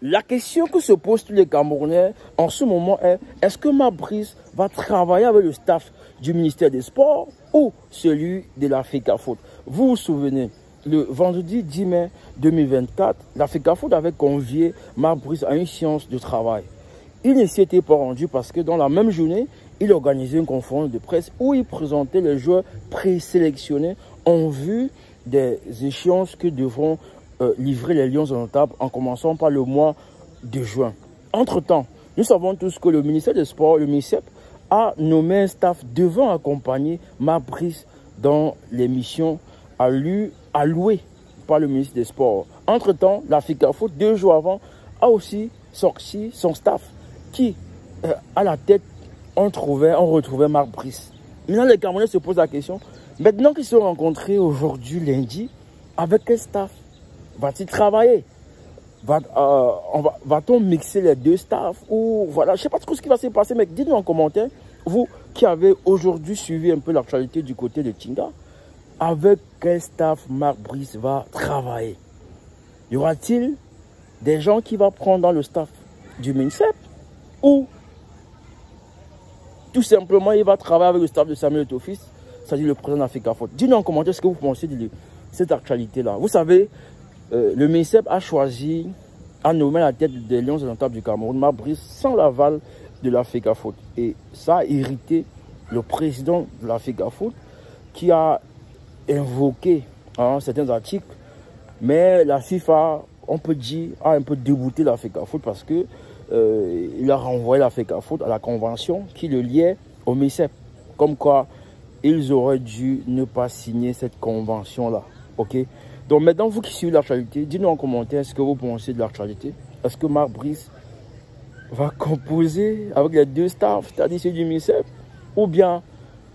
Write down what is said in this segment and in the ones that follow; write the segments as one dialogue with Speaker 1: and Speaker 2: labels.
Speaker 1: La question que se posent tous les Camerounais en ce moment est-ce que Marc-Brice va travailler avec le staff du ministère des Sports ou celui de la FECAFOOT? Vous vous souvenez, le vendredi 10 mai 2024, la FECAFOOT avait convié Marc-Brice à une séance de travail. Il ne s'y était pas rendu parce que dans la même journée, il organisait une conférence de presse où il présentait les joueurs présélectionnés en vue des échéances que devront livrer les Lions indomptables en commençant par le mois de juin. Entre-temps, nous savons tous que le ministère des Sports, le MINISEP, a nommé un staff devant accompagner Marc-Brice dans les missions allouées par le ministre des Sports. Entre-temps, la FECAFOOT, 2 jours avant, a aussi sorti son staff qui, à la tête, on retrouvait Marc-Brice. Maintenant, les Camerounais se posent la question, maintenant qu'ils se sont rencontrés aujourd'hui, lundi, avec quel staff va-t-il travailler? Va-t-on mixer les 2 staffs? Ou voilà, je ne sais pas trop ce qui va se passer, mais dites-nous en commentaire, vous qui avez aujourd'hui suivi un peu l'actualité du côté de Tinga, avec quel staff Marc-Brice va travailler? Y aura-t-il des gens qui vont prendre dans le staff du MINISEP? Ou tout simplement il va travailler avec le staff de Samuel Eto'o-Fils, c'est-à-dire le président de la FECAFOOT? Dites-nous en commentaire ce que vous pensez de cette actualité-là. Vous savez, le MINISEP a choisi à nommer la tête des Lions indomptables du Cameroun Marc-Brice sans l'aval de la FECAFOOT. Et ça a irrité le président de la FECAFOOT qui a invoqué certains articles. Mais la FIFA, on peut dire, a un peu dégoûté la FECAFOOT parce que il a renvoyé la FECAFOOT à la convention qui le liait au MINISEP. Comme quoi, ils auraient dû ne pas signer cette convention-là. Ok? Donc maintenant, vous qui suivez l'actualité, dites-nous en commentaire ce que vous pensez de l'actualité. Est-ce que Marc-Brice va composer avec les 2 staffs, c'est-à-dire ceux du MINISEP, ou bien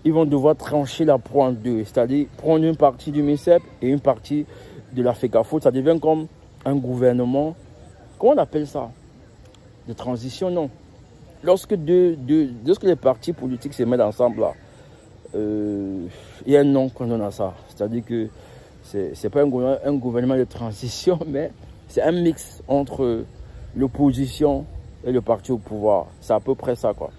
Speaker 1: ils vont devoir trancher la proie en 2, c'est-à-dire prendre une partie du MINISEP et une partie de la FECAFOOT. Ça devient comme un gouvernement, comment on appelle ça? De transition, non. Lorsque les partis politiques se mettent ensemble, là, il y a un nom qu'on donne à ça. C'est-à-dire que c'est pas un gouvernement de transition, mais c'est un mix entre l'opposition et le parti au pouvoir. C'est à peu près ça, quoi.